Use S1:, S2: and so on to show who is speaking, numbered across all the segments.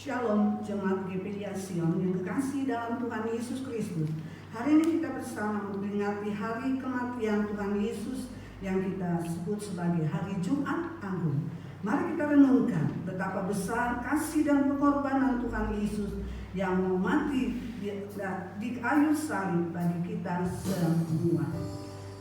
S1: Shalom Jemaat GPIA Sion yang kekasih dalam Tuhan Yesus Kristus. Hari ini kita bersama memperingati hari kematian Tuhan Yesus yang kita sebut sebagai hari Jumat Agung. Mari kita renungkan betapa besar kasih dan pengorbanan Tuhan Yesus yang mau mati di kayu salib bagi kita semua.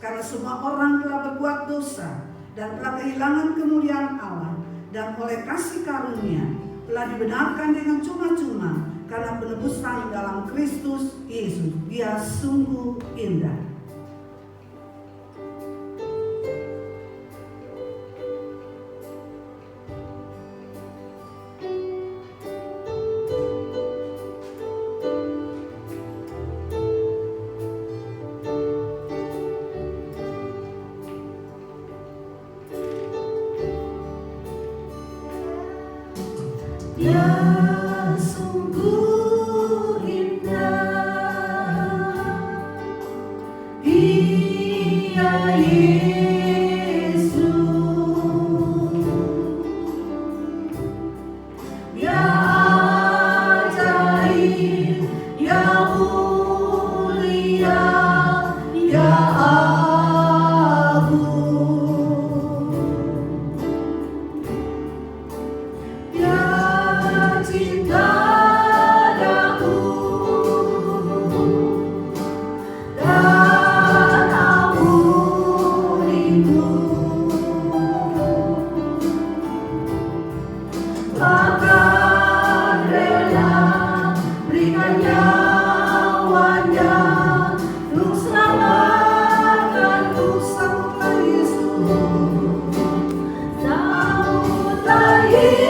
S1: Karena semua orang telah berbuat dosa dan telah kehilangan kemuliaan Allah, dan oleh kasih karunia telah dibenarkan dengan cuma-cuma karena penebusan dalam Kristus Yesus. Dia sungguh indah.
S2: Dia sungguh indah, Dia Yesus, Dia ajaib, Dia mulia, Dia agung. Cinta dan amunimu, bahkan rela berikan nyawanya untuk selamatkan untuk sambutlah Yesus, sambutlah Yesus.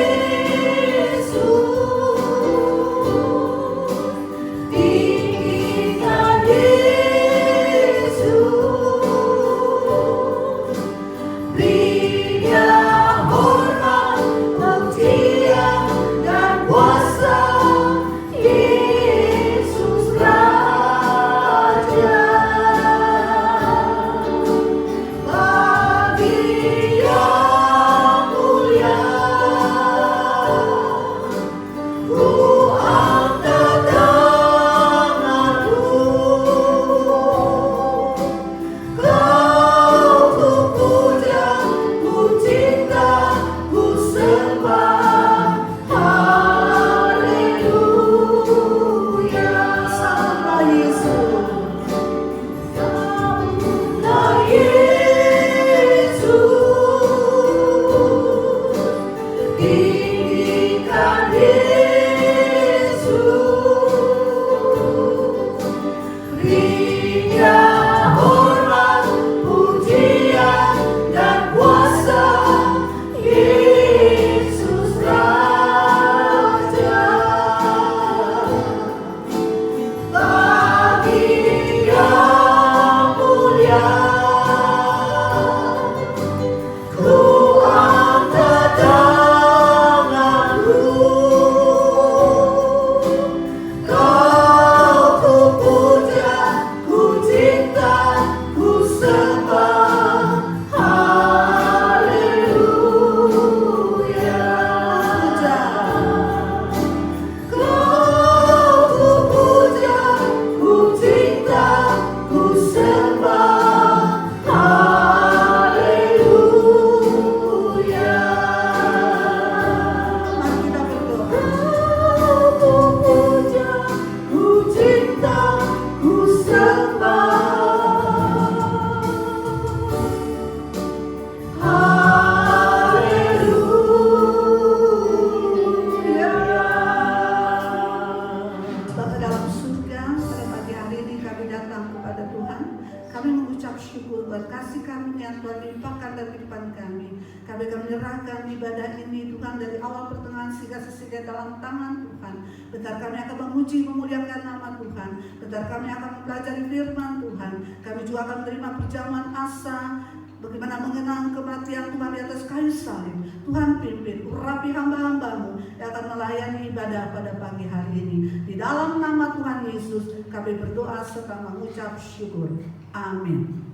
S1: Kami akan menyerahkan ibadah ini Tuhan dari awal pertengahan hingga selesai dalam tangan Tuhan. Bentar kami akan memuji memuliakan nama Tuhan. Bentar kami akan mempelajari firman Tuhan. Kami juga akan menerima perjamuan asa, bagaimana mengenang kematian Tuhan di atas kayu salib. Tuhan pimpin, urapi hamba-hambamu yang akan melayani ibadah pada pagi hari ini. Di dalam nama Tuhan Yesus kami berdoa serta mengucap syukur. Amin.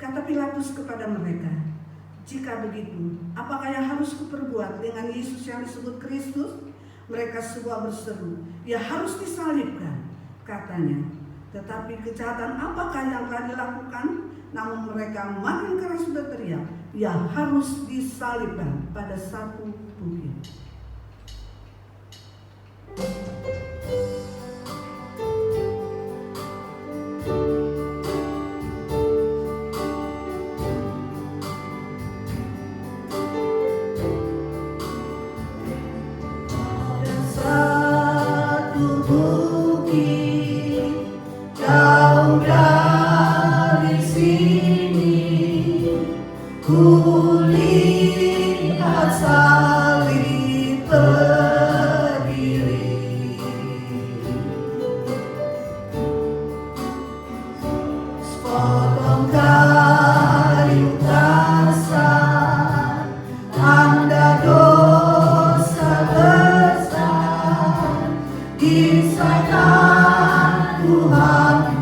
S1: Kata Pilatus kepada mereka, Jika begitu, apakah yang harus kuperbuat dengan Yesus yang disebut Kristus? Mereka semua berseru, "Ya harus disalibkan," katanya. Tetapi kejahatan apakah yang telah dilakukan? Namun mereka makin keras berteriak, "Ya harus disalibkan pada satu bukit."
S2: Jauh dari sini, kulihat salib berdiri. Sepotong kayu kasar, tanda dosa besar, disayang Tuhan.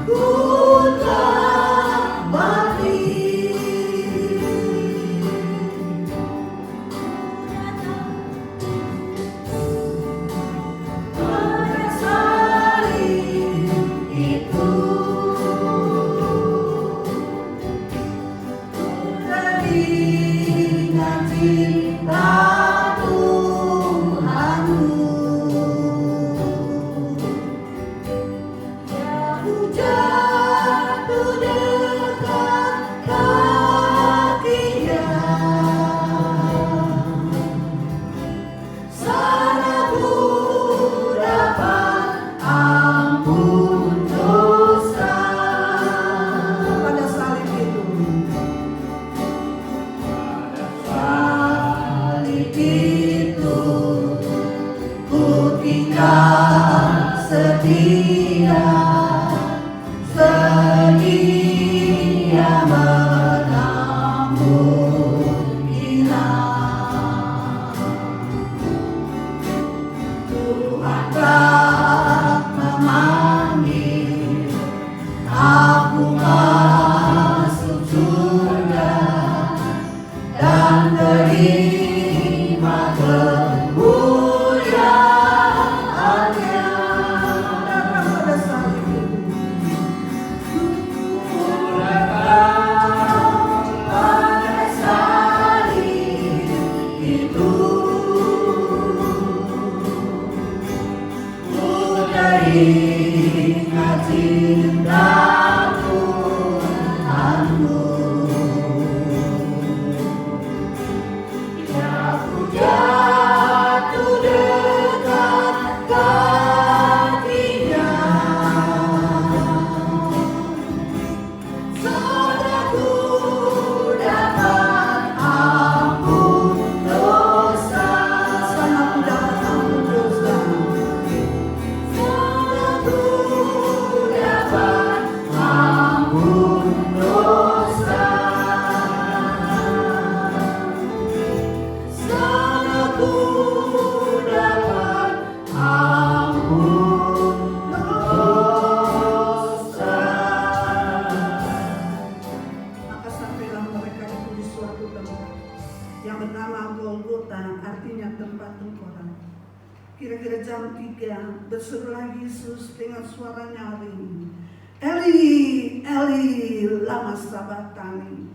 S1: Kira-kira jam 3 berserulah Yesus dengan suara nyaring, "Eli, Eli, lama sabachthani?"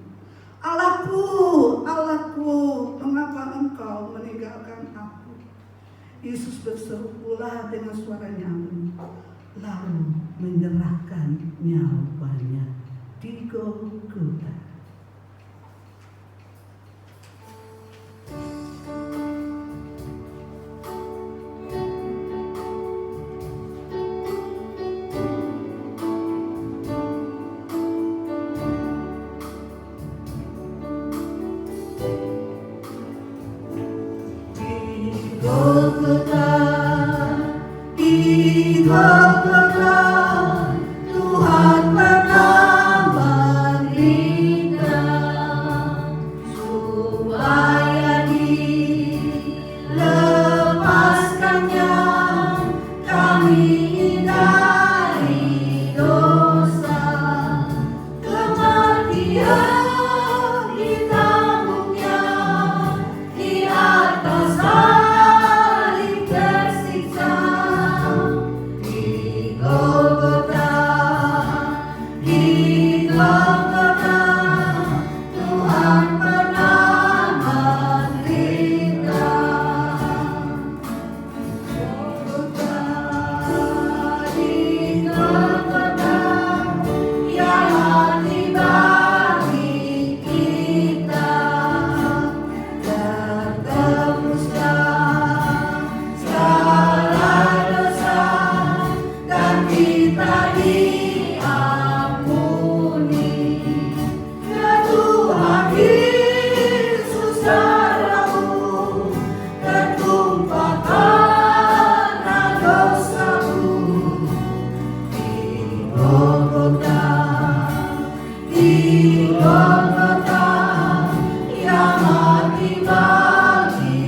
S1: "Allahku, Allahku, mengapa engkau meninggalkan aku?" Yesus berseru pula dengan suara nyaring, lalu menyerahkan nyawanya di Golgota.
S2: Tuhan pernah memberi darahmu tertumpah karena dosamu di Golgota, yang mati bagi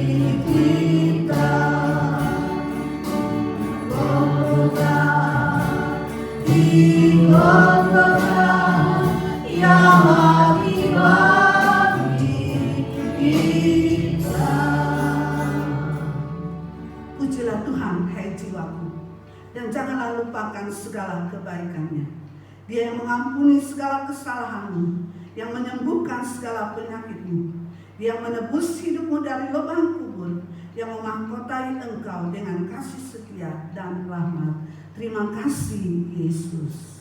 S2: kita. Golgota, yang mati bagi kita.
S1: Pujilah Tuhan, hai jiwaku, dan janganlah lupakan segala kebaikannya. Dia yang mengampuni segala kesalahanmu, yang menyembuhkan segala penyakitmu. Dia yang menebus hidupmu dari lubang kubur, yang memahkotai engkau dengan kasih setia dan rahmat. Terima kasih, Yesus.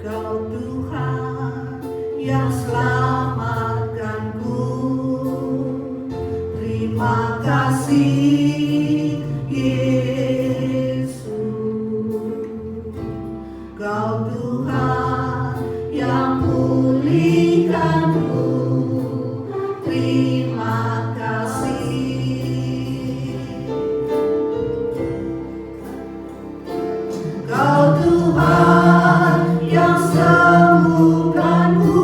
S1: Kau Tuhan yang selamatkanku, terima kasih Yesus. Kau Tuhan yang pulihkanku, terima kasih. Kau Tuhan yang sembuhkanku,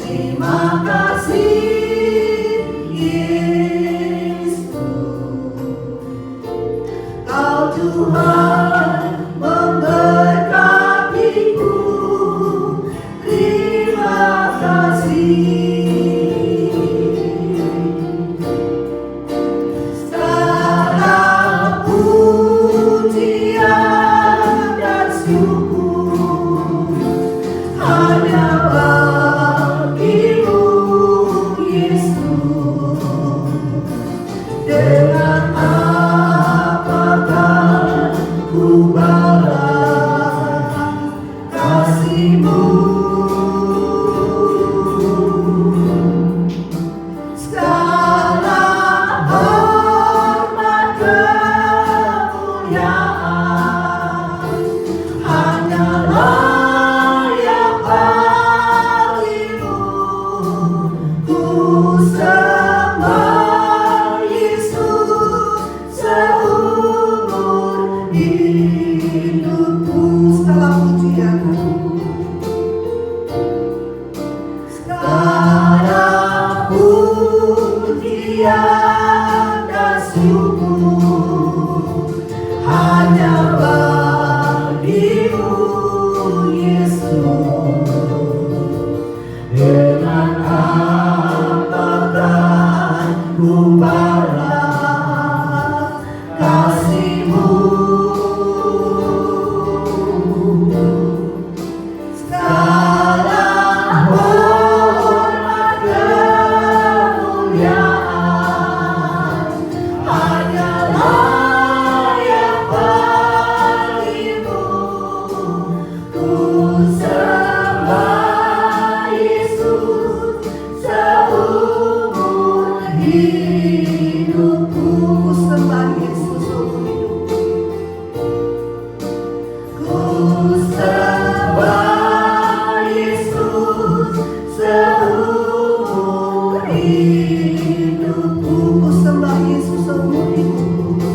S1: terima kasih Yesus. Kau Tuhan memberkatiku, terima kasih. Segala pujian dan syukur hanya bagimu, Yesus. Dengan apakah ku balas kasih-Mu? Segala hormat kemuliaan hanyalah yang bagimu. Ku sembah Yesus seumur hidupku. Segala pujian, segala pujian dan syukur hanya bagimu, Yesus. Dengan apakah ku balas kasih-Mu? Segala hormat kemuliaan hanyalah yang bagimu. Ku sembah Yesus seumur hidupku. Ku sembah Yesus seumur hidupku. Ku sembah Yesus seumur hidupku. Ku sembah Yesus seumur hidupku.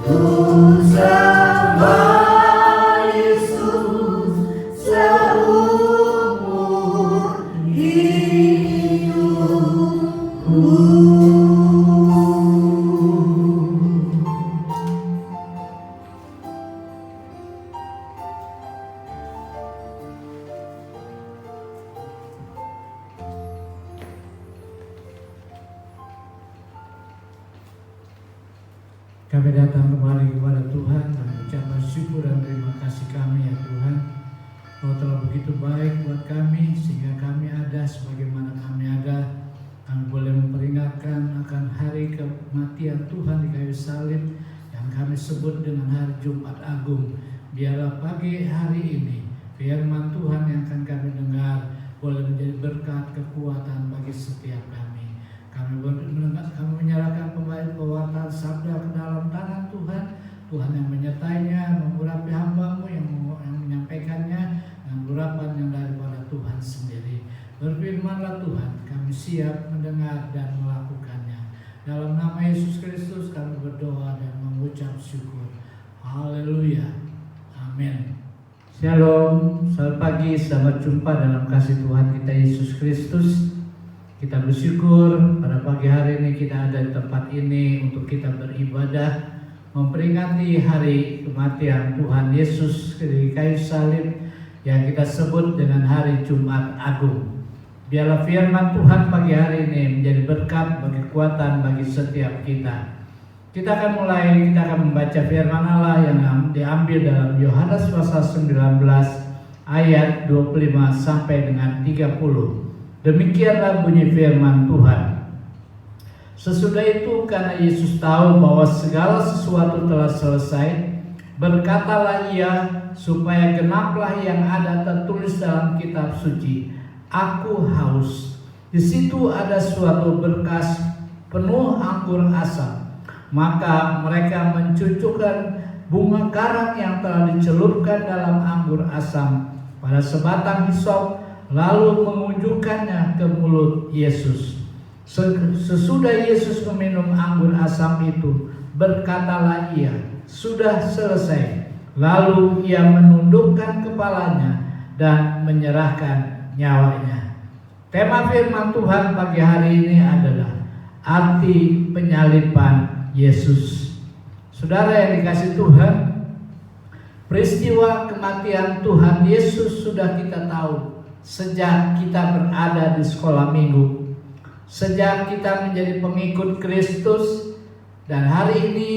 S1: Ku sembah Yesus seumur hidupku.
S3: Kami datang kembali kepada Tuhan dan mengucapkan syukur dan terima kasih kami ya Tuhan. Kau telah begitu baik buat kami sehingga kami ada sebagaimana kami ada. Kami boleh memperingatkan akan hari kematian Tuhan di kayu salib yang kami sebut dengan hari Jumat Agung. Biarlah pagi hari ini firman Tuhan yang akan kami dengar kekuatan bagi setiap kami. Kami menyerahkan kembali pewartaan sabda ke dalam tangan Tuhan. Tuhan yang menyertainya, mengurapi hamba-Mu yang menyampaikannya, dan urapan yang daripada Tuhan sendiri. Berfirmanlah Tuhan, kami siap mendengar dan melakukannya. Dalam nama Yesus Kristus kami berdoa dan mengucap syukur. Haleluya. Amin. Shalom, selamat pagi, selamat jumpa dalam kasih Tuhan kita Yesus Kristus. Kita bersyukur pada pagi hari ini kita ada di tempat ini untuk kita beribadah, memperingati hari kematian Tuhan Yesus di kayu salib yang kita sebut dengan hari Jumat Agung. Biarlah firman Tuhan pagi hari ini menjadi berkat bagi kekuatan bagi setiap kita. Kita akan membaca firman Allah yang diambil dalam Yohanes pasal 19 ayat 25 sampai dengan 30. Demikianlah bunyi firman Tuhan. Sesudah itu karena Yesus tahu bahwa segala sesuatu telah selesai, berkatalah ia supaya genaplah yang ada tertulis dalam kitab suci, Aku haus. Di situ ada suatu berkas penuh anggur asam. Maka mereka mencucukkan bunga karang yang telah dicelupkan dalam anggur asam pada sebatang hisop, lalu mengunjukkannya ke mulut Yesus. Sesudah Yesus meminum anggur asam itu, berkatalah ia, sudah selesai. Lalu ia menundukkan kepalanya dan menyerahkan nyawanya. Tema firman Tuhan pagi hari ini adalah arti penyaliban Yesus. Saudara yang dikasihi Tuhan, peristiwa kematian Tuhan Yesus sudah kita tahu sejak kita berada di sekolah minggu, sejak kita menjadi pengikut Kristus, dan hari ini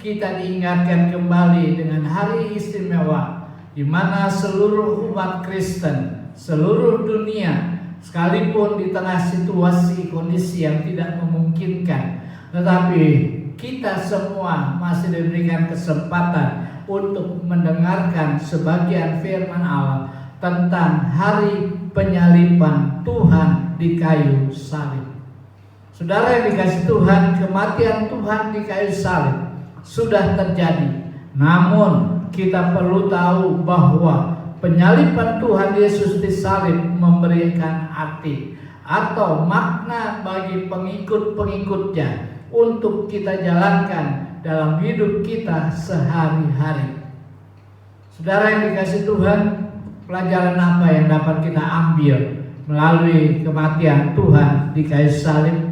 S3: kita diingatkan kembali dengan hari istimewa di mana seluruh umat Kristen, seluruh dunia, sekalipun di tengah situasi kondisi yang tidak memungkinkan, tetapi kita semua masih diberikan kesempatan untuk mendengarkan sebagian firman Allah tentang hari penyaliban Tuhan di kayu salib. Saudara yang dikasihi Tuhan, kematian Tuhan di kayu salib sudah terjadi. Namun kita perlu tahu bahwa penyaliban Tuhan Yesus di salib memberikan arti atau makna bagi pengikut-pengikutnya untuk kita jalankan dalam hidup kita sehari-hari. Saudara yang dikasihi Tuhan, pelajaran apa yang dapat kita ambil melalui kematian Tuhan di kayu salib,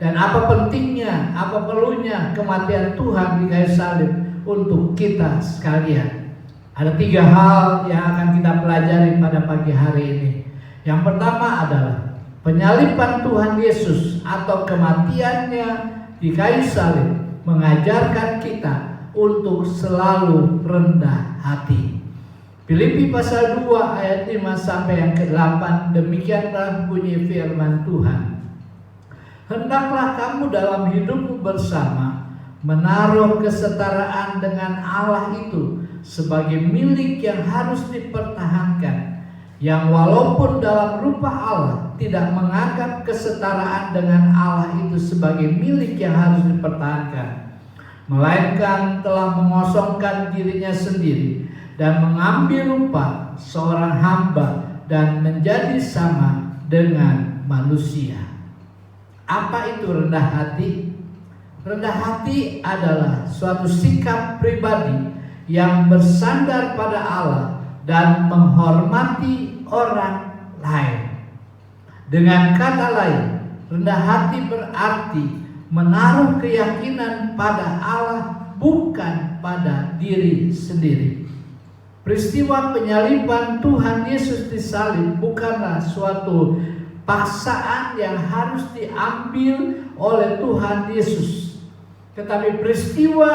S3: dan apa pentingnya, apa perlunya kematian Tuhan di kayu salib untuk kita sekalian? Ada 3 hal yang akan kita pelajari pada pagi hari ini. Yang pertama adalah penyaliban Tuhan Yesus atau kematiannya di kayu salib mengajarkan kita untuk selalu rendah hati. Filipi pasal 2 ayat 5 sampai yang ke-8, demikianlah bunyi firman Tuhan. Hendaklah kamu dalam hidupmu bersama menaruh kesetaraan dengan Allah itu sebagai milik yang harus dipertahankan, yang walaupun dalam rupa Allah tidak menganggap kesetaraan dengan Allah itu sebagai milik yang harus dipertahankan, melainkan telah mengosongkan dirinya sendiri dan mengambil rupa seorang hamba dan menjadi sama dengan manusia. Apa itu rendah hati? Rendah hati adalah suatu sikap pribadi yang bersandar pada Allah dan menghormati orang lain. Dengan kata lain, rendah hati berarti menaruh keyakinan pada Allah bukan pada diri sendiri. Peristiwa penyaliban Tuhan Yesus di salib bukanlah suatu paksaan yang harus diambil oleh Tuhan Yesus, tetapi peristiwa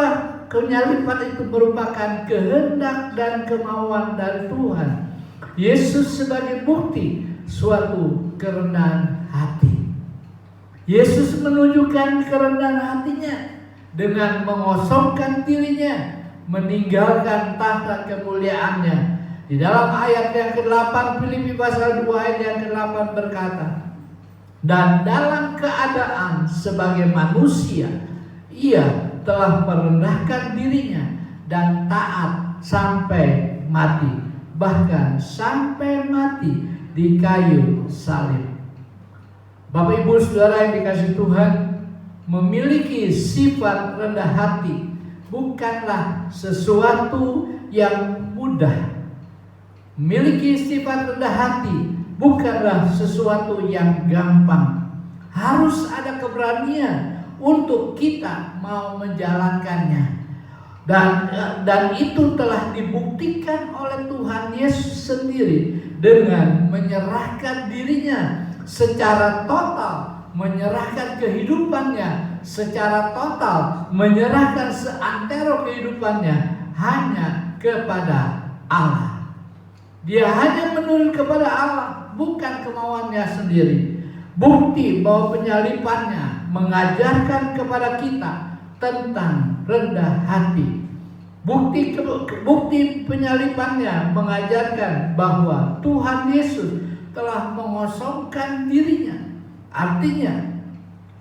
S3: penyaliban itu merupakan kehendak dan kemauan dari Tuhan Yesus sebagai bukti suatu kerendahan hati. Yesus menunjukkan kerendahan hatinya dengan mengosongkan dirinya, meninggalkan tahta kemuliaannya. Di dalam ayat yang ke-8 Filipi pasal 2 ayat yang ke-8 berkata, Dan dalam keadaan sebagai manusia, ia telah merendahkan dirinya dan taat sampai mati, bahkan sampai mati di kayu salib. Bapak Ibu Saudara yang dikasihi Tuhan, memiliki sifat rendah hati bukanlah sesuatu yang mudah. Memiliki sifat rendah hati bukanlah sesuatu yang gampang. Harus ada keberanian untuk kita mau menjalankannya. Dan itu telah dibuktikan oleh Tuhan Yesus sendiri dengan menyerahkan dirinya secara total, menyerahkan kehidupannya secara total, menyerahkan seantero kehidupannya hanya kepada Allah. Dia hanya menurut kepada Allah, bukan kemauannya sendiri. Bukti bahwa penyalipannya mengajarkan kepada kita tentang rendah hati. Bukti penyalipannya mengajarkan bahwa Tuhan Yesus telah mengosongkan dirinya. Artinya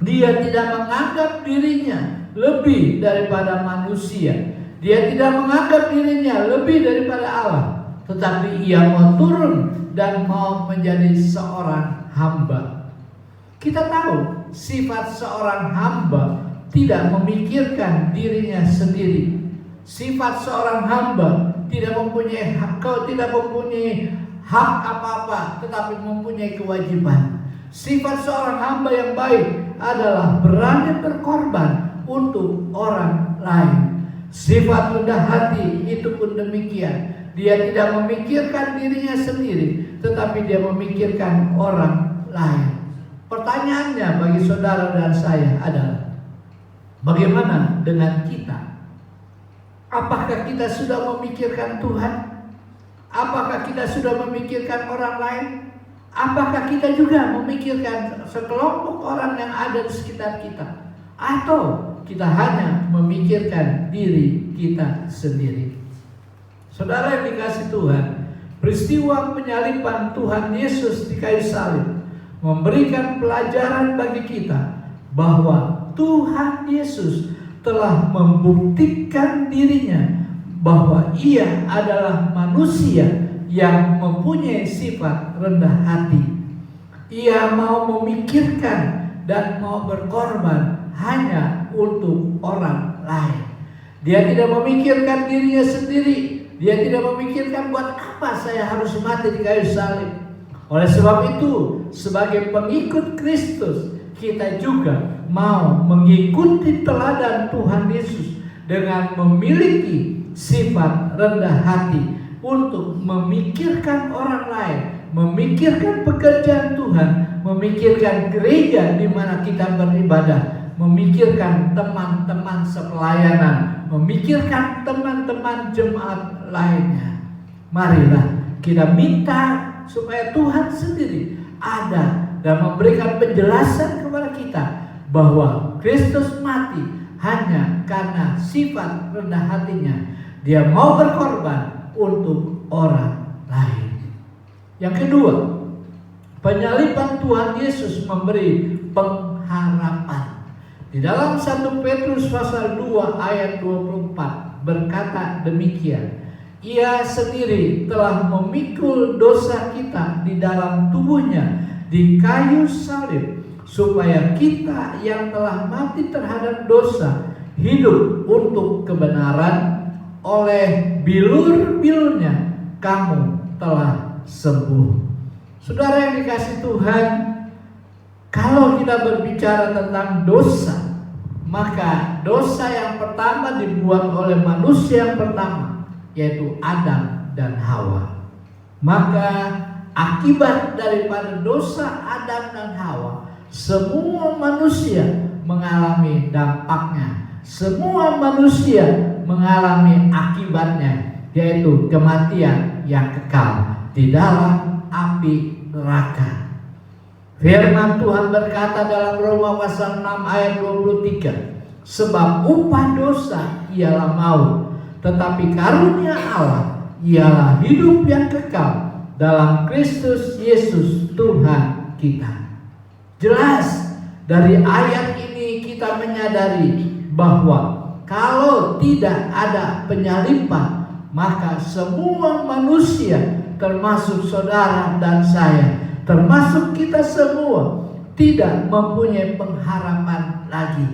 S3: dia tidak menganggap dirinya lebih daripada manusia. Dia tidak menganggap dirinya lebih daripada Allah. Tetapi ia mau turun dan mau menjadi seorang hamba. Kita tahu sifat seorang hamba tidak memikirkan dirinya sendiri. Sifat seorang hamba tidak mempunyai hak apa-apa, tetapi mempunyai kewajiban. Sifat seorang hamba yang baik adalah berani berkorban untuk orang lain. Sifat rendah hati itu pun demikian. Dia tidak memikirkan dirinya sendiri, tetapi dia memikirkan orang lain. Pertanyaannya bagi saudara dan saya adalah, bagaimana dengan kita? Apakah kita sudah memikirkan Tuhan? Apakah kita sudah memikirkan orang lain? Apakah kita juga memikirkan sekelompok orang yang ada di sekitar kita? Atau kita hanya memikirkan diri kita sendiri? Saudara yang dikasihi Tuhan, peristiwa penyalipan Tuhan Yesus di kayu salib memberikan pelajaran bagi kita bahwa Tuhan Yesus telah membuktikan dirinya bahwa ia adalah manusia yang mempunyai sifat rendah hati. Ia mau memikirkan dan mau berkorban hanya untuk orang lain. Dia tidak memikirkan dirinya sendiri. Dia tidak memikirkan buat apa saya harus mati di kayu salib. Oleh sebab itu, sebagai pengikut Kristus, kita juga mau mengikuti teladan Tuhan Yesus dengan memiliki sifat rendah hati untuk memikirkan orang lain, memikirkan pekerjaan Tuhan, memikirkan gereja di mana kita beribadah, memikirkan teman-teman sepelayanan, memikirkan teman-teman jemaat lainnya. Marilah kita minta supaya Tuhan sendiri ada dan memberikan penjelasan kepada kita bahwa Kristus mati hanya karena sifat rendah hatinya. Dia mau berkorban untuk orang lain. Yang kedua, penyalipan Tuhan Yesus memberi pengharapan. Di dalam 1 Petrus pasal 2 ayat 24 berkata demikian, ia sendiri telah memikul dosa kita di dalam tubuhnya di kayu salib, supaya kita yang telah mati terhadap dosa hidup untuk kebenaran. Oleh bilur-bilurnya kamu telah sembuh. Saudara yang dikasihi Tuhan, kalau kita berbicara tentang dosa, maka dosa yang pertama dibuat oleh manusia yang pertama, yaitu Adam dan Hawa. Maka akibat daripada dosa Adam dan Hawa, semua manusia mengalami dampaknya. Semua manusia mengalami akibatnya, yaitu kematian yang kekal di dalam api neraka. Firman Tuhan berkata dalam Roma pasal 6 ayat 23, sebab upah dosa ialah maut, tetapi karunia Allah ialah hidup yang kekal dalam Kristus Yesus Tuhan kita. Jelas dari ayat ini kita menyadari bahwa kalau tidak ada penyalipan, maka semua manusia, termasuk saudara dan saya, termasuk kita semua, tidak mempunyai pengharapan lagi.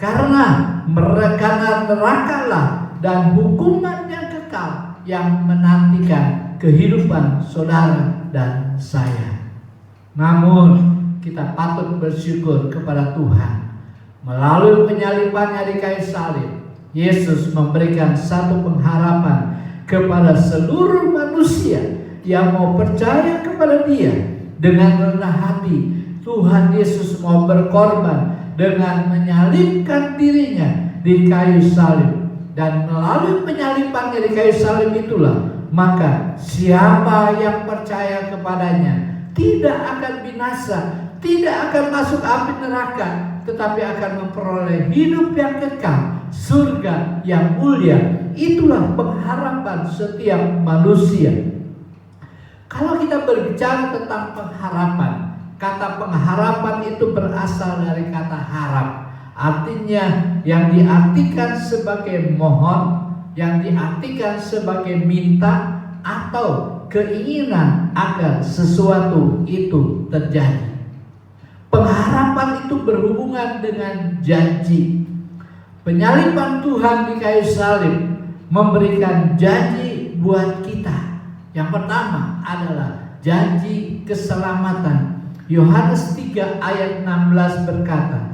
S3: Karena nerakalah dan hukuman yang kekal yang menantikan kehidupan saudara dan saya. Namun kita patut bersyukur kepada Tuhan. Melalui penyalipannya di kayu salib, Yesus memberikan satu pengharapan kepada seluruh manusia yang mau percaya kepada Dia. Dengan rendah hati, Tuhan Yesus mau berkorban dengan menyalibkan dirinya di kayu salib. Dan melalui penyalipannya di kayu salib itulah, maka siapa yang percaya kepadanya tidak akan binasa, tidak akan masuk api neraka, tetapi akan memperoleh hidup yang kekal, surga yang mulia. Itulah pengharapan setiap manusia. Kalau kita berbicara tentang pengharapan, kata pengharapan itu berasal dari kata harap. Artinya yang diartikan sebagai mohon, yang diartikan sebagai minta, atau keinginan agar sesuatu itu terjadi. Pengharapan itu berhubungan dengan janji. Penyalipan Tuhan di kayu salib memberikan janji buat kita. Yang pertama adalah janji keselamatan. Yohanes 3 ayat 16 berkata,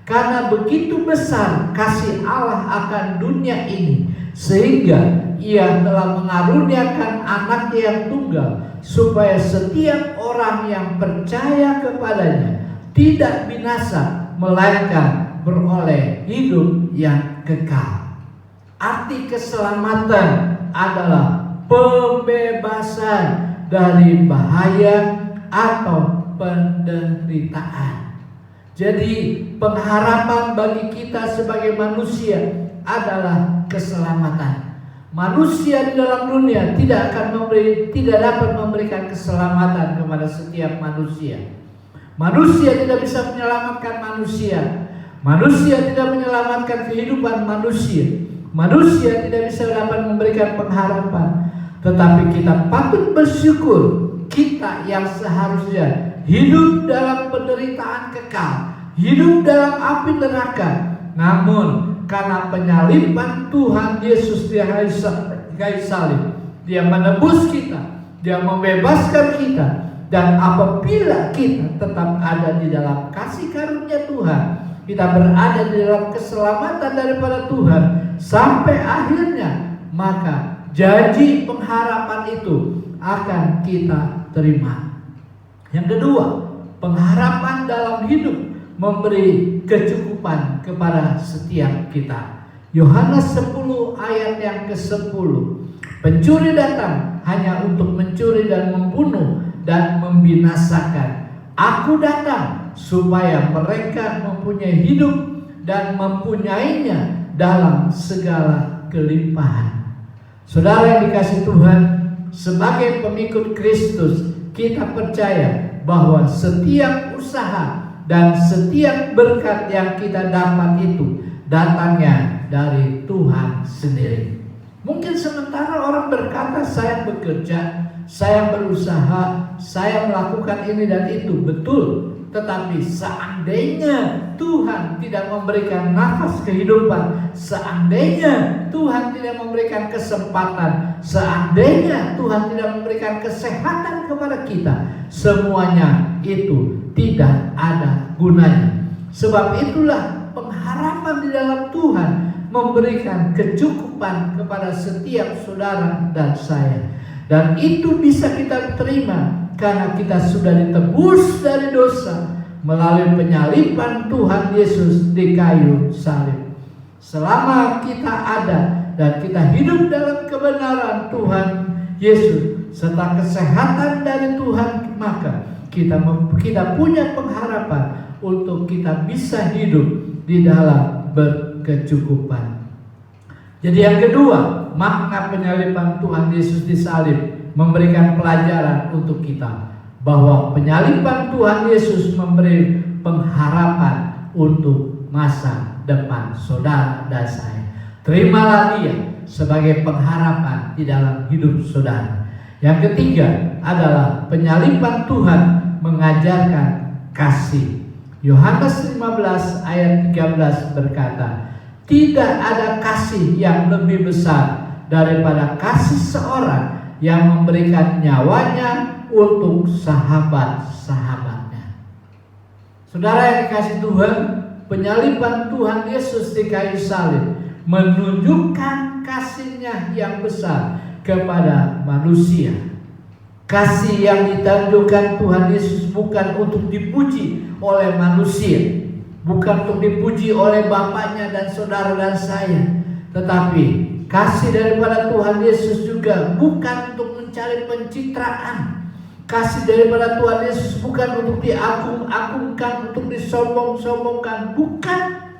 S3: "Karena begitu besar kasih Allah akan dunia ini, sehingga Ia telah mengaruniakan Anaknya yang tunggal, supaya setiap orang yang percaya kepadanya tidak binasa, melainkan beroleh hidup yang kekal." Arti keselamatan adalah pembebasan dari bahaya atau penderitaan. Jadi pengharapan bagi kita sebagai manusia adalah keselamatan. Manusia di dalam dunia tidak dapat memberikan keselamatan kepada setiap manusia. Manusia tidak bisa menyelamatkan manusia. Manusia tidak menyelamatkan kehidupan manusia. Manusia tidak bisa dapat memberikan pengharapan. Tetapi kita patut bersyukur, kita yang seharusnya hidup dalam penderitaan kekal, hidup dalam api neraka, namun karena penyalipan Tuhan Yesus di kayu salib, Dia menebus kita, Dia membebaskan kita. Dan apabila kita tetap ada di dalam kasih karunia Tuhan, kita berada di dalam keselamatan daripada Tuhan sampai akhirnya, maka janji pengharapan itu akan kita terima. Yang kedua, pengharapan dalam hidup memberi kecukupan kepada setiap kita. Yohanes 10 ayat yang ke-10. Pencuri datang hanya untuk mencuri dan membunuh dan membinasakan. Aku datang supaya mereka mempunyai hidup dan mempunyainya dalam segala kelimpahan. Saudara yang dikasihi Tuhan, sebagai pengikut Kristus, kita percaya bahwa setiap usaha dan setiap berkat yang kita dapat itu datangnya dari Tuhan sendiri. Mungkin sementara orang berkata, saya bekerja, saya berusaha, saya melakukan ini dan itu. Betul. Tetapi seandainya Tuhan tidak memberikan nafas kehidupan, seandainya Tuhan tidak memberikan kesempatan, seandainya Tuhan tidak memberikan kesehatan kepada kita, semuanya itu tidak ada gunanya. Sebab itulah pengharapan di dalam Tuhan memberikan kecukupan kepada setiap saudara dan saya. Dan itu bisa kita terima karena kita sudah ditebus dari dosa melalui penyalipan Tuhan Yesus di kayu salib. Selama kita ada dan kita hidup dalam kebenaran Tuhan Yesus serta kesehatan dari Tuhan, maka kita punya pengharapan untuk kita bisa hidup di dalam berkecukupan. Jadi yang kedua, makna penyalipan Tuhan Yesus di salib memberikan pelajaran untuk kita bahwa penyalipan Tuhan Yesus memberi pengharapan untuk masa depan saudara dan saya. Terimalah dia sebagai pengharapan di dalam hidup saudara. Yang ketiga adalah penyaliban Tuhan mengajarkan kasih. Yohanes 15 ayat 13 berkata, tidak ada kasih yang lebih besar daripada kasih seorang yang memberikan nyawanya untuk sahabat-sahabatnya. Saudara yang dikasihi Tuhan, penyaliban Tuhan Yesus di kayu salib menunjukkan kasih-Nya yang besar kepada manusia. Kasih yang ditunjukkan Tuhan Yesus bukan untuk dipuji oleh manusia, bukan untuk dipuji oleh bapaknya dan saudara dan saya, tetapi kasih daripada Tuhan Yesus juga bukan untuk mencari pencitraan. Kasih daripada Tuhan Yesus bukan untuk diagung-agungkan, untuk disombong-sombongkan, bukan.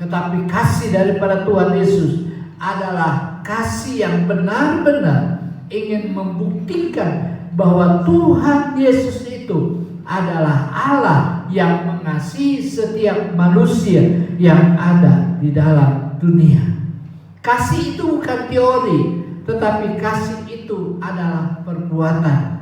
S3: Tetapi kasih daripada Tuhan Yesus adalah kasih yang benar-benar ingin membuktikan bahwa Tuhan Yesus itu adalah Allah yang mengasihi setiap manusia yang ada di dalam dunia. Kasih itu bukan teori, tetapi kasih itu adalah perbuatan.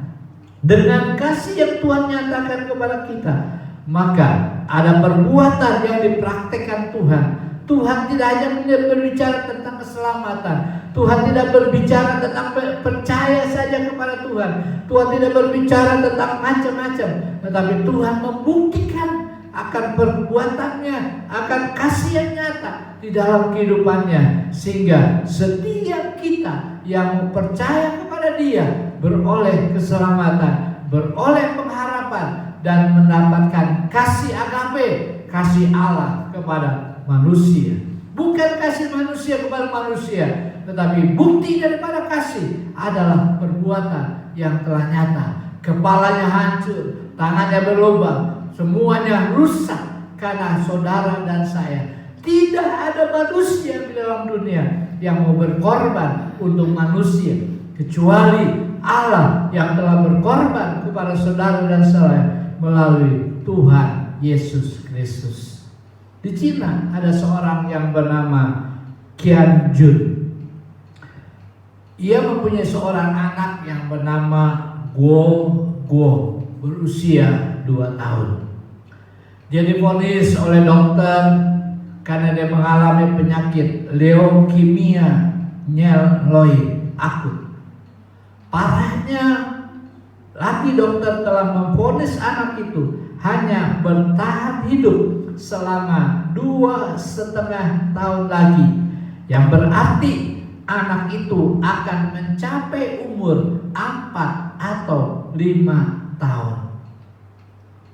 S3: Dengan kasih yang Tuhan nyatakan kepada kita, maka ada perbuatan yang dipraktekkan Tuhan. Tuhan tidak hanya berbicara tentang keselamatan, Tuhan tidak berbicara tentang percaya saja kepada Tuhan, Tuhan tidak berbicara tentang macam-macam, tetapi Tuhan membuktikan akan perbuatannya, akan kasih yang nyata di dalam kehidupannya, sehingga setiap kita yang percaya kepada Dia beroleh keselamatan, beroleh pengharapan, dan mendapatkan kasih agape, kasih Allah kepada manusia. Bukan kasih manusia kepada manusia, tetapi bukti daripada kasih adalah perbuatan yang telah nyata. Kepalanya hancur, tangannya berlubang, semuanya rusak karena saudara dan saya. Tidak ada manusia di dalam dunia yang mau berkorban untuk manusia, kecuali Allah yang telah berkorban kepada saudara dan saya melalui Tuhan Yesus Kristus. Di Cina ada seorang yang bernama Qian Jun. Ia mempunyai seorang anak yang bernama Guo, berusia 2 tahun. Dia divonis oleh dokter karena dia mengalami penyakit leukemia mieloid akut. Parahnya lagi dokter telah memvonis anak itu hanya bertahan hidup selama 2,5 tahun lagi, yang berarti anak itu akan mencapai umur 4 atau 5 tahun.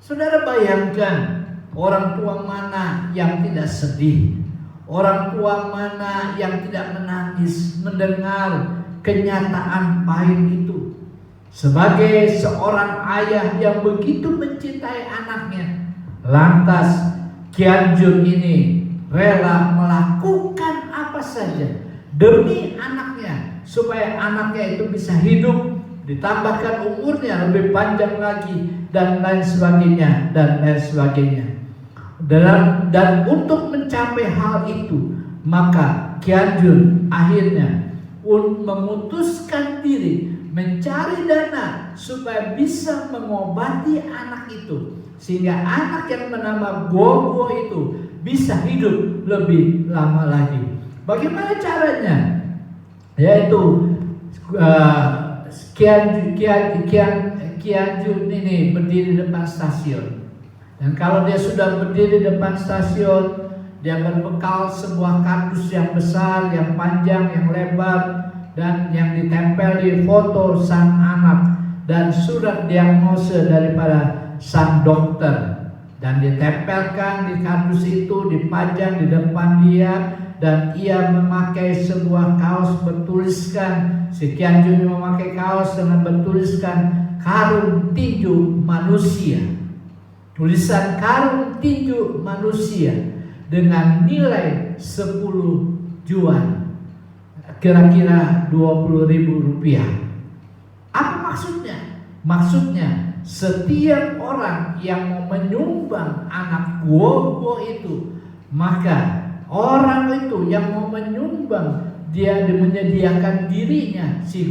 S3: Saudara bayangkan, orang tua mana yang tidak sedih, orang tua mana yang tidak menangis mendengar kenyataan pahit itu. Sebagai seorang ayah yang begitu mencintai anaknya, lantas Qian Jun ini rela melakukan apa saja demi anaknya, supaya anaknya itu bisa hidup, ditambahkan umurnya lebih panjang lagi, dan lain sebagainya, dan lain sebagainya. Dan untuk mencapai hal itu, maka Qian Jun akhirnya memutuskan diri mencari dana supaya bisa mengobati anak itu, sehingga anak yang bernama Guo itu bisa hidup lebih lama lagi. Bagaimana caranya? Yaitu Qian Jun ini berdiri depan stasiun. Dan kalau dia sudah berdiri depan stasiun, dia berbekal sebuah kardus yang besar, yang panjang, yang lebar, dan yang ditempel di foto sang anak dan surat diagnosa daripada sang dokter, dan ditempelkan di kardus itu, dipajang di depan dia. Dan ia memakai sebuah kaos bertuliskan, si Qian Jun memakai kaos dengan bertuliskan karung tinju manusia, tulisan karung tinju manusia dengan nilai 10 yuan, kira-kira 20.000 rupiah. Apa maksudnya? Maksudnya setiap orang yang mau menyumbang anak guo-guo itu, maka orang itu yang mau menyumbang, dia menyediakan dirinya, si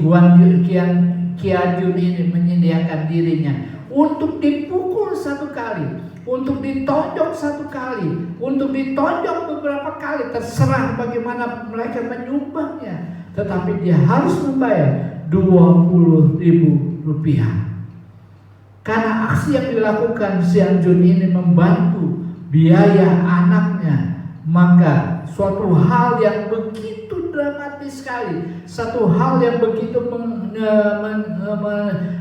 S3: Kiajun ini menyediakan dirinya untuk dipukul satu kali, untuk ditonjok satu kali, untuk ditonjok beberapa kali, terserah bagaimana mereka menyumbangnya, tetapi dia harus membayar 20.000 rupiah. Karena aksi yang dilakukan Sianjun ini membantu biaya anaknya, maka suatu hal yang begitu dramatis sekali, satu hal yang begitu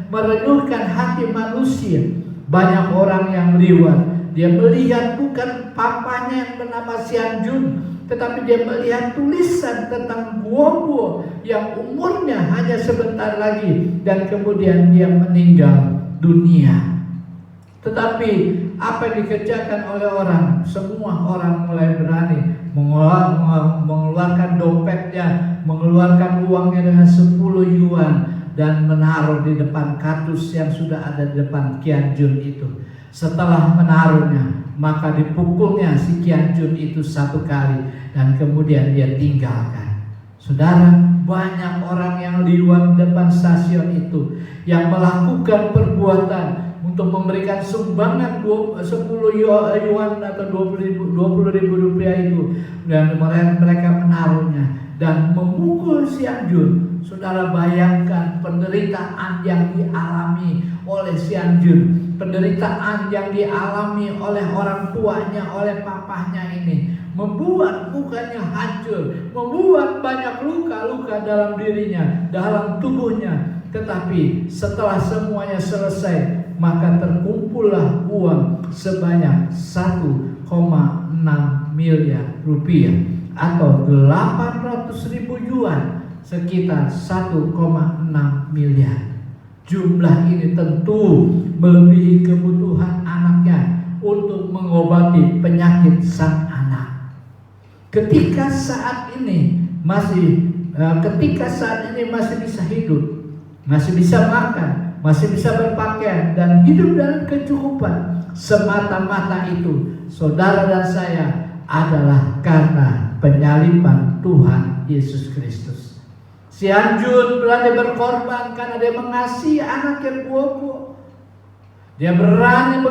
S3: merenyuhkan hati manusia. Banyak orang yang liwat, dia melihat bukan papanya yang bernama Sianjun, tetapi dia melihat tulisan tentang guo-guo yang umurnya hanya sebentar lagi, dan kemudian dia meninggal dunia. Tetapi apa yang dikerjakan oleh orang? Semua orang mulai berani mengeluarkan dompetnya, mengeluarkan uangnya dengan 10 yuan dan menaruh di depan kardus yang sudah ada di depan Kianjun itu. Setelah menaruhnya, maka dipukulnya si Kianjun itu satu kali dan kemudian dia tinggalkan. Saudara, banyak orang yang liwat depan stasiun itu yang melakukan perbuatan untuk memberikan sumbangan 10 yuan atau 20.000 rupiah itu, dan mereka menaruhnya dan memukul Sianjun. Saudara, bayangkan penderitaan yang dialami oleh Sianjun, penderitaan yang dialami oleh orang tuanya, oleh papahnya ini, membuat mukanya hancur, membuat banyak luka-luka dalam dirinya, dalam tubuhnya. Tetapi setelah semuanya selesai, maka terkumpullah uang sebanyak 1,6 miliar rupiah atau 800.000 yuan, sekitar 1,6 miliar. Jumlah ini tentu melebihi kebutuhan anaknya untuk mengobati penyakit sang anak. Ketika saat ini masih bisa hidup, masih bisa makan, masih bisa berpakaian dan hidup dalam kecukupan, semata-mata itu saudara dan saya adalah karena penyaliban Tuhan Yesus Kristus. Sianjun berani berkorban karena dia mengasihi anak yang guo-guo. Dia berani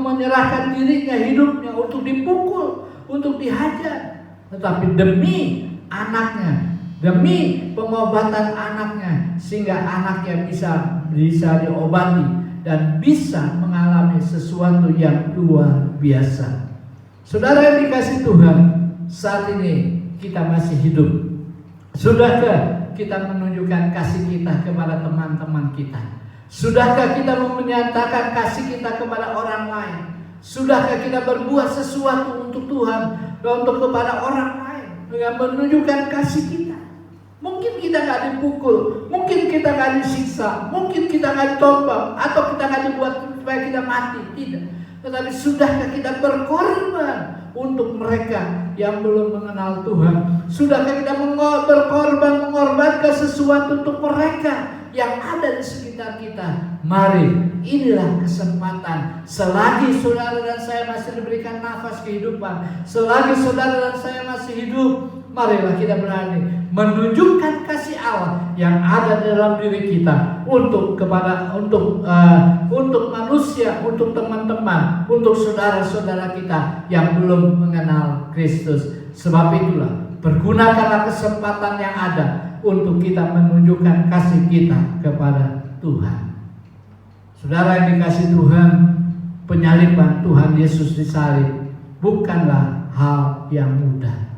S3: menyerahkan dirinya, hidupnya untuk dipukul, untuk dihajar, tetapi demi anaknya, demi pengobatan anaknya, sehingga anaknya bisa diobati dan bisa mengalami sesuatu yang luar biasa. Saudara yang dikasihi Tuhan, saat ini kita masih hidup. Sudahkah kita menunjukkan kasih kita kepada teman-teman kita? Sudahkah kita menyatakan kasih kita kepada orang lain? Sudahkah kita berbuat sesuatu untuk Tuhan dan untuk kepada orang lain dengan menunjukkan kasih kita? Mungkin kita nggak dipukul, mungkin kita nggak disiksa, mungkin kita nggak ditombak, atau kita nggak dibuat supaya kita mati, tidak. Tetapi sudahkah kita berkorban untuk mereka yang belum mengenal Tuhan? Sudahkah kita mengorbankan sesuatu untuk mereka yang ada di sekitar kita? Mari, inilah kesempatan. Selagi saudara dan saya masih diberikan nafas kehidupan, selagi saudara dan saya masih hidup, marilah kita berani menunjukkan kasih Allah yang ada dalam diri kita untuk manusia, untuk teman-teman, untuk saudara-saudara kita yang belum mengenal Kristus. Sebab itulah, pergunakanlah kesempatan yang ada untuk kita menunjukkan kasih kita kepada Tuhan. Saudara yang dikasihi Tuhan, penyaliban Tuhan Yesus disalib bukanlah hal yang mudah.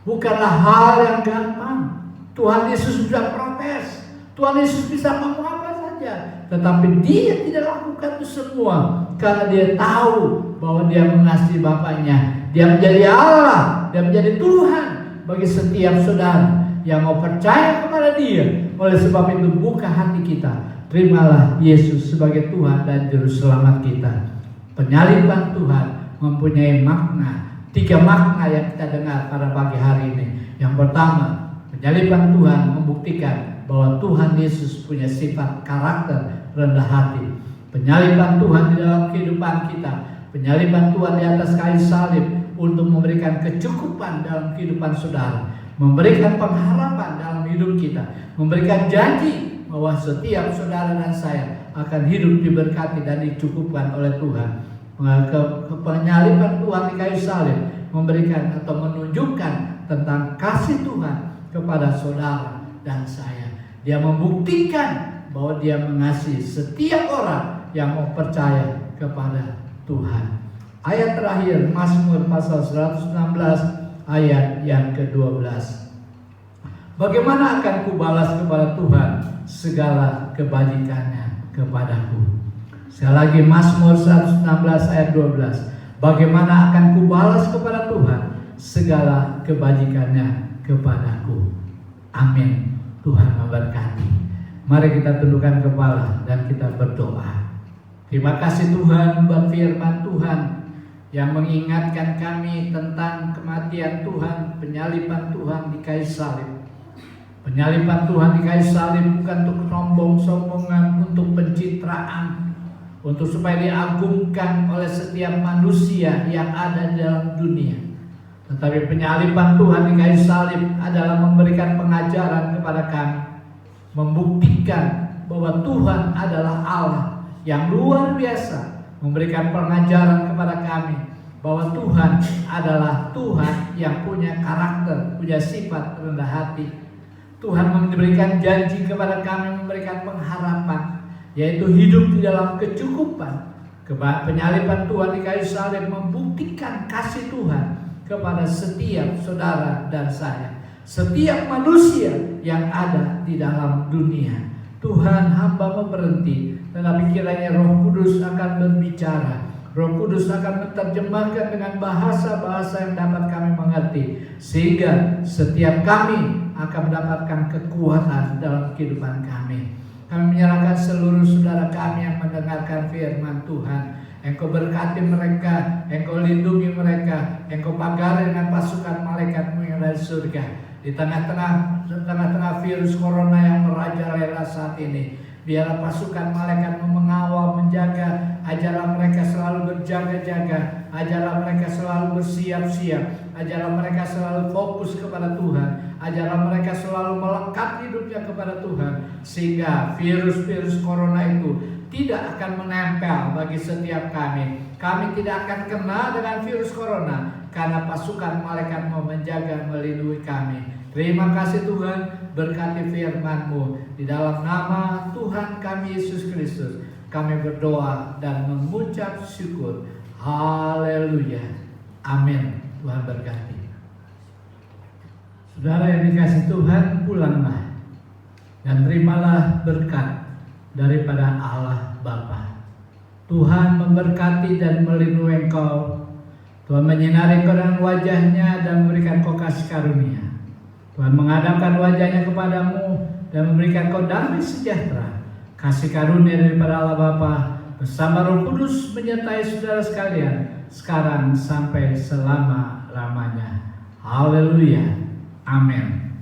S3: Bukanlah hal yang gampang. Tuhan Yesus sudah protes. Tuhan Yesus bisa ngomong apa saja, tetapi dia tidak lakukan itu semua karena dia tahu bahwa dia mengasihi Bapaknya. Dia menjadi Allah, dia menjadi Tuhan bagi setiap saudara yang mau percaya kepada dia. Oleh sebab itu, buka hati kita, terimalah Yesus sebagai Tuhan dan Juru Selamat kita. Penyaliban Tuhan mempunyai makna. 3 makna yang kita dengar pada pagi hari ini. Yang pertama, penyaliban Tuhan membuktikan bahwa Tuhan Yesus punya sifat karakter rendah hati. Penyaliban Tuhan di dalam kehidupan kita, penyaliban Tuhan di atas kayu salib untuk memberikan kecukupan dalam kehidupan saudara, memberikan pengharapan dalam hidup kita, memberikan janji bahwa setiap saudara dan saya akan hidup diberkati dan dicukupkan oleh Tuhan. Penyaliban Tuhan di kayu salib memberikan atau menunjukkan tentang kasih Tuhan kepada saudara dan saya. Dia membuktikan bahwa dia mengasihi setiap orang yang mau percaya kepada Tuhan. Ayat terakhir Mazmur pasal 116 ayat yang ke-12. Bagaimana akan kubalas kepada Tuhan segala kebajikannya kepadaku? Sekali lagi Mazmur 116 ayat 12. Bagaimana akan kubalas kepada Tuhan segala kebajikannya kepadaku? Amin. Tuhan memberkati. Mari kita tundukkan kepala dan kita berdoa. Terima kasih Tuhan buat firman Tuhan yang mengingatkan kami tentang kematian Tuhan, penyaliban Tuhan di kayu salib. Penyaliban Tuhan di kayu salib bukan untuk sombong-sombongan, untuk pencitraan, untuk supaya diagungkan oleh setiap manusia yang ada di dalam dunia. Tetapi penyaliban Tuhan di kayu salib adalah memberikan pengajaran kepada kami, membuktikan bahwa Tuhan adalah Allah yang luar biasa, memberikan pengajaran kepada kami bahwa Tuhan adalah Tuhan yang punya karakter, punya sifat rendah hati. Tuhan memberikan janji kepada kami, memberikan pengharapan, yaitu hidup di dalam kecukupan. Penyaliban Tuhan di kayu salib membuktikan kasih Tuhan kepada setiap saudara dan saya, setiap manusia yang ada di dalam dunia. Tuhan, hamba mau berhenti, tetapi kiranya Roh Kudus akan berbicara. Roh Kudus akan menerjemahkan dengan bahasa-bahasa yang dapat kami mengerti, sehingga setiap kami akan mendapatkan kekuatan dalam kehidupan kami. Kami menyerahkan seluruh saudara kami yang mendengarkan firman Tuhan. Engkau berkati mereka, Engkau lindungi mereka, Engkau pagari dengan pasukan malaikat-Mu yang dari surga. Di tengah-tengah virus corona yang merajalela saat ini, biarlah pasukan malaikat mengawal, menjaga, ajarlah mereka selalu berjaga-jaga, ajarlah mereka selalu bersiap-siap, ajarlah mereka selalu fokus kepada Tuhan, ajarlah mereka selalu melekat hidupnya kepada Tuhan, sehingga virus-virus corona itu tidak akan menempel bagi setiap kami. Kami tidak akan kena dengan virus corona karena pasukan malaikat mau menjaga, melindungi kami. Terima kasih Tuhan, berkati firman-Mu. Di dalam nama Tuhan kami Yesus Kristus, kami berdoa dan mengucap syukur. Haleluya. Amin. Tuhan berkati. Saudara yang dikasihi Tuhan, pulanglah dan terimalah berkat daripada Allah Bapa. Tuhan memberkati dan melindungi engkau. Tuhan menyinari engkau dengan wajah-Nya dan memberikan engkau kasih karunia. Tuhan menghadapkan wajah-Nya kepadamu dan memberikan engkau damai sejahtera. Kasih karunia daripada Allah Bapa bersama Roh Kudus menyertai saudara sekalian sekarang sampai selama-lamanya. Haleluya. Amin.